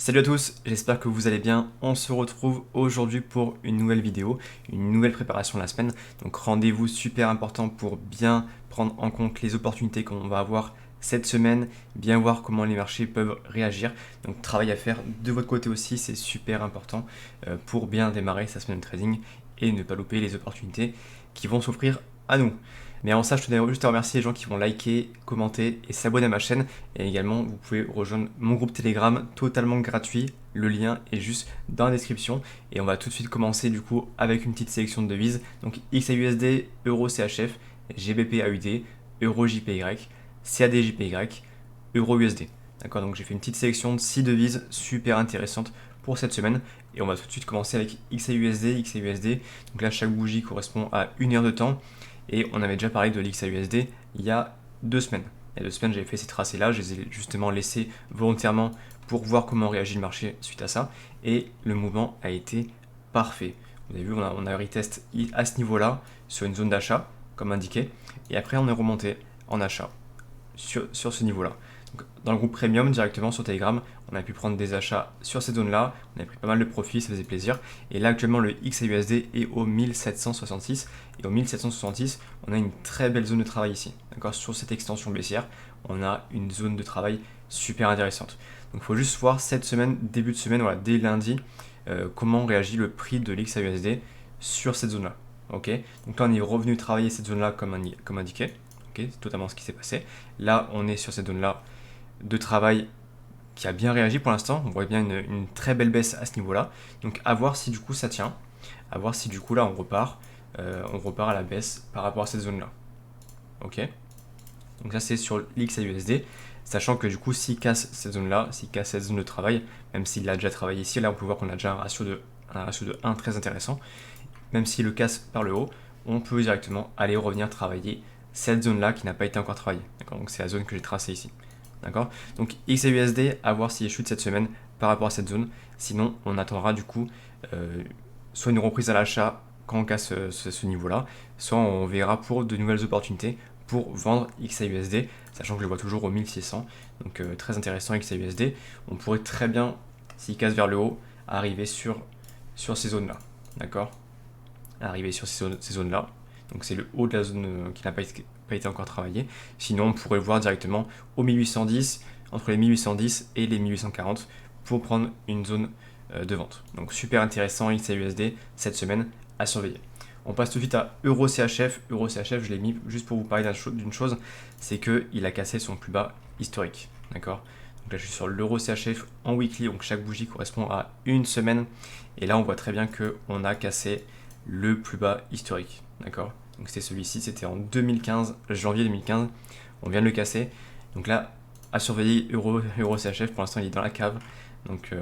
Salut à tous, j'espère que vous allez bien. On se retrouve aujourd'hui pour une nouvelle vidéo, une nouvelle préparation de la semaine. Donc rendez-vous super important pour bien prendre en compte les opportunités qu'on va avoir cette semaine, bien voir comment les marchés peuvent réagir. Donc travail à faire de votre côté aussi, c'est super important pour bien démarrer sa semaine de trading et ne pas louper les opportunités qui vont s'offrir à nous. Mais avant ça, je tenais juste à remercier les gens qui vont liker, commenter et s'abonner à ma chaîne. Et également, vous pouvez rejoindre mon groupe Telegram totalement gratuit. Le lien est juste dans la description. Et on va tout de suite commencer du coup avec une petite sélection de devises. Donc XAUSD, Euro CHF, GBP AUD, Euro JPY, CAD JPY, Euro USD. D'accord, donc j'ai fait une petite sélection de 6 devises super intéressantes pour cette semaine. Et on va tout de suite commencer avec XAUSD, XAUSD. Donc là, chaque bougie correspond à 1 heure de temps. Et on avait déjà parlé de l'XAUSD il y a 2 semaines. Il y a 2 semaines, j'avais fait ces tracés-là, je les ai justement laissés volontairement pour voir comment réagit le marché suite à ça. Et le mouvement a été parfait. Vous avez vu, on a retest à ce niveau-là, sur une zone d'achat, comme indiqué. Et après, on est remonté en achat sur ce niveau-là. Donc, dans le groupe Premium, directement sur Telegram, on a pu prendre des achats sur cette zone-là. On a pris pas mal de profits, ça faisait plaisir. Et là, actuellement, le XAUSD est au 1766. Et au 1766, on a une très belle zone de travail ici. D'accord, sur cette extension baissière, on a une zone de travail super intéressante. Donc, il faut juste voir cette semaine, début de semaine, voilà, dès lundi, comment réagit le prix de l'XAUSD sur cette zone-là. Ok, donc là, on est revenu travailler cette zone-là comme indiqué. Okay, c'est totalement ce qui s'est passé. Là, on est sur cette zone-là de travail qui a bien réagi pour l'instant. On voit bien une très belle baisse à ce niveau-là. Donc, à voir si du coup ça tient. À voir si du coup là on repart à la baisse par rapport à cette zone-là. Ok. Donc ça c'est sur l'XAUSD. Sachant que du coup, s'il casse cette zone-là, s'il casse cette zone de travail, même s'il a déjà travaillé ici, là on peut voir qu'on a déjà un ratio de 1 très intéressant. Même s'il le casse par le haut, on peut directement aller revenir travailler cette zone-là qui n'a pas été encore travaillée. Donc c'est la zone que j'ai tracée ici. D'accord. Donc XAUSD, à voir s'il chute cette semaine par rapport à cette zone. Sinon, on attendra du coup soit une reprise à l'achat quand on casse ce niveau-là, soit on verra pour de nouvelles opportunités pour vendre XAUSD, sachant que je le vois toujours au 1600. Donc très intéressant XAUSD. On pourrait très bien, s'il casse vers le haut, arriver sur ces zones-là. D'accord, arriver sur ces zones-là. Donc c'est le haut de la zone qui n'a pas été encore travaillée. Sinon, on pourrait le voir directement au 1810, entre les 1810 et les 1840 pour prendre une zone de vente. Donc super intéressant XAUSD cette semaine à surveiller. On passe tout de suite à Euro CHF. Euro CHF, je l'ai mis juste pour vous parler d'une chose, c'est qu'il a cassé son plus bas historique. D'accord. Donc là, je suis sur l'Euro CHF en weekly, donc chaque bougie correspond à une semaine. Et là, on voit très bien qu'on a cassé le plus bas historique. D'accord. Donc c'était celui-ci, c'était en 2015, janvier 2015. On vient de le casser. Donc là, à surveiller Euro CHF, pour l'instant il est dans la cave. Donc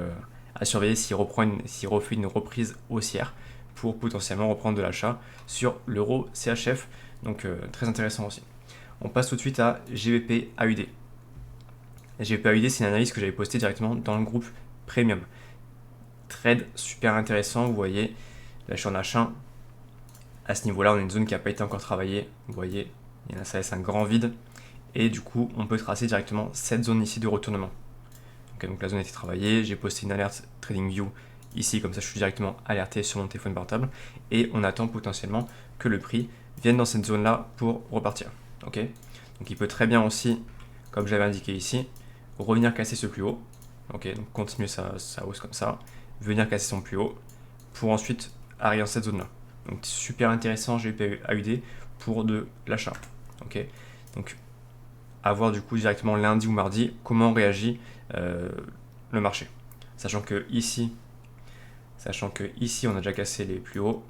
à surveiller s'il refait une reprise haussière pour potentiellement reprendre de l'achat sur l'Euro CHF. Donc très intéressant aussi. On passe tout de suite à GBP AUD. GBP AUD, c'est une analyse que j'avais postée directement dans le groupe Premium. Trade super intéressant, vous voyez, là je suis en achat. À ce niveau-là, on a une zone qui n'a pas été encore travaillée. Vous voyez, ça laisse un grand vide. Et du coup, on peut tracer directement cette zone ici de retournement. Okay, donc la zone a été travaillée. J'ai posté une alerte TradingView ici, comme ça je suis directement alerté sur mon téléphone portable. Et on attend potentiellement que le prix vienne dans cette zone-là pour repartir. Okay, donc il peut très bien aussi, comme j'avais indiqué ici, revenir casser ce plus haut. Okay, donc continuer sa hausse comme ça. Venir casser son plus haut pour ensuite arriver dans cette zone-là. Donc super intéressant GBP AUD pour de l'achat. Okay, donc à voir du coup directement lundi ou mardi comment réagit le marché. Sachant que ici on a déjà cassé les plus hauts.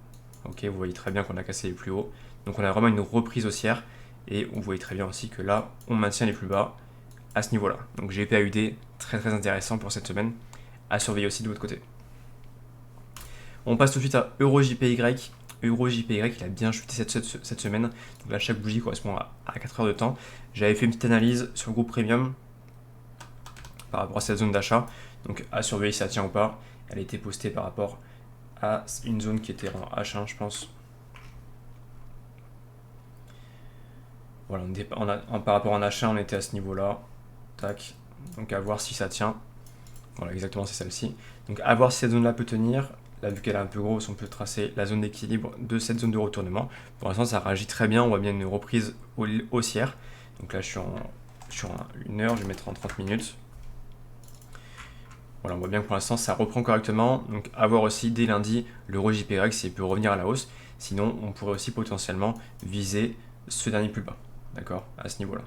Ok, vous voyez très bien qu'on a cassé les plus hauts. Donc on a vraiment une reprise haussière. Et vous voyez très bien aussi que là, on maintient les plus bas à ce niveau-là. Donc GBP AUD, très très intéressant pour cette semaine. À surveiller aussi de votre côté. On passe tout de suite à Euro JPY. Euro JPY, il a bien chuté cette semaine. Donc là, chaque bougie correspond à 4 heures de temps. J'avais fait une petite analyse sur le groupe Premium par rapport à cette zone d'achat. Donc à surveiller si ça tient ou pas. Elle a été postée par rapport à une zone qui était en H1, je pense. Voilà, par rapport en H1, on était à ce niveau-là. Tac. Donc à voir si ça tient. Voilà, exactement, c'est celle-ci. Donc à voir si cette zone-là peut tenir. Là, vu qu'elle est un peu grosse, on peut tracer la zone d'équilibre de cette zone de retournement. Pour l'instant, ça réagit très bien. On voit bien une reprise haussière. Donc là, je suis en 1 heure, je vais mettre en 30 minutes. Voilà, on voit bien que pour l'instant, ça reprend correctement. Donc à voir aussi dès lundi l'euro JPY s'il peut revenir à la hausse. Sinon, on pourrait aussi potentiellement viser ce dernier plus bas. D'accord, à ce niveau-là.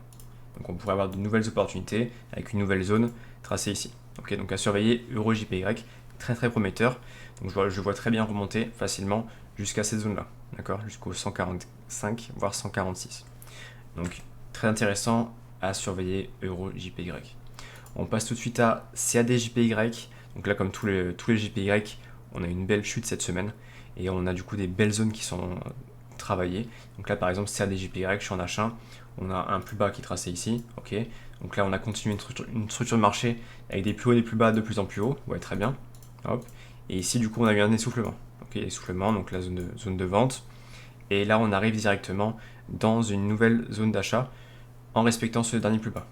Donc on pourrait avoir de nouvelles opportunités avec une nouvelle zone tracée ici. Ok, donc à surveiller euro JPY, très très prometteur. Donc je vois très bien remonter facilement jusqu'à cette zone-là, d'accord, jusqu'au 145 voire 146. Donc très intéressant à surveiller euro JPY. On passe tout de suite à CAD JPY. Donc là, comme tous les JPY, on a une belle chute cette semaine et on a du coup des belles zones qui sont travaillées. Donc là, par exemple, CAD JPY, je suis en H1. On a un plus bas qui est tracé ici, ok. Donc là, on a continué une structure de marché avec des plus hauts et des plus bas de plus en plus haut, ouais, très bien. Hop. Et ici, du coup, on a eu un essoufflement, ok, essoufflement, donc la zone de vente. Et là, on arrive directement dans une nouvelle zone d'achat en respectant ce dernier plus bas.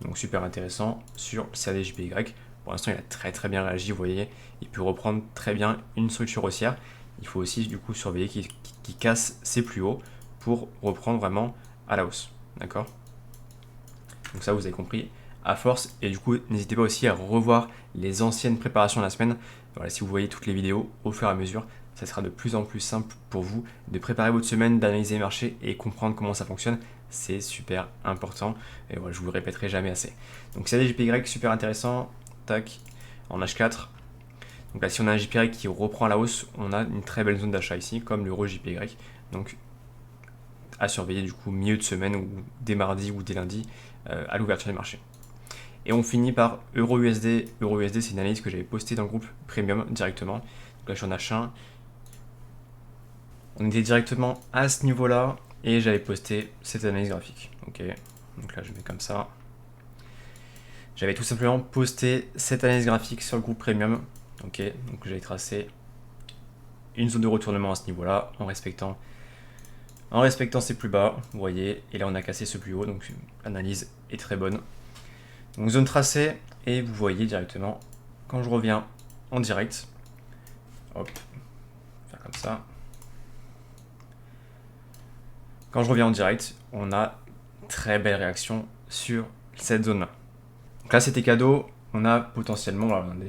Donc super intéressant sur CAD-JPY. Pour l'instant, il a très très bien réagi, vous voyez, il peut reprendre très bien une structure haussière. Il faut aussi du coup surveiller qu'il casse ses plus hauts pour reprendre vraiment à la hausse, d'accord. Donc ça, vous avez compris à force. Et du coup, n'hésitez pas aussi à revoir les anciennes préparations de la semaine. Voilà, si vous voyez toutes les vidéos au fur et à mesure, ça sera de plus en plus simple pour vous de préparer votre semaine, d'analyser les marchés et comprendre comment ça fonctionne. C'est super important. Et voilà, je vous le répéterai jamais assez. Donc c'est des JPY super intéressant. Tac, en H4. Donc là, si on a un JPY qui reprend à la hausse, on a une très belle zone d'achat ici, comme l'euro JPY. Donc à surveiller du coup milieu de semaine ou dès mardi ou dès lundi à l'ouverture des marchés. Et on finit par Euro-USD. Euro-USD, c'est une analyse que j'avais postée dans le groupe Premium directement. Donc là, je suis en H1. On était directement à ce niveau-là et j'avais posté cette analyse graphique. Ok, donc là, je mets comme ça. J'avais tout simplement posté cette analyse graphique sur le groupe Premium. Ok, donc j'avais tracé une zone de retournement à ce niveau-là en respectant ses plus bas, vous voyez, et là on a cassé ce plus haut, donc l'analyse est très bonne. Donc zone tracée, et vous voyez directement, quand je reviens en direct, hop, faire comme ça. Quand je reviens en direct, on a très belle réaction sur cette zone-là. Donc là c'était cadeau, on a potentiellement, voilà, on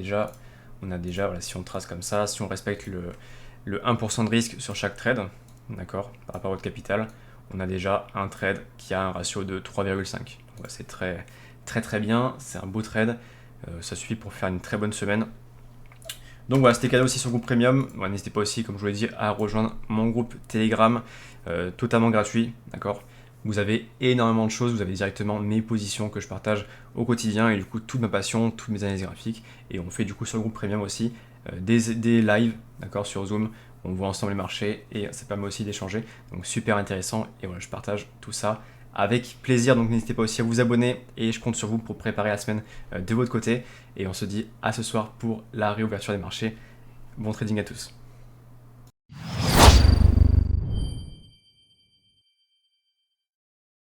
a déjà voilà, si on trace comme ça, si on respecte le 1% de risque sur chaque trade, d'accord, par rapport à votre capital, on a déjà un trade qui a un ratio de 3,5. Ouais, c'est très très très bien, c'est un beau trade, ça suffit pour faire une très bonne semaine. Donc voilà, c'était cadeau aussi sur le groupe Premium. Voilà, n'hésitez pas aussi, comme je vous l'ai dit, à rejoindre mon groupe Telegram, totalement gratuit, d'accord. Vous avez énormément de choses, vous avez directement mes positions que je partage au quotidien et du coup toute ma passion, toutes mes analyses graphiques. Et on fait du coup sur le groupe Premium aussi des lives, d'accord, sur Zoom. On voit ensemble les marchés et ça permet aussi d'échanger. Donc super intéressant et voilà, je partage tout ça avec plaisir. Donc n'hésitez pas aussi à vous abonner et je compte sur vous pour préparer la semaine de votre côté. Et on se dit à ce soir pour la réouverture des marchés. Bon trading à tous.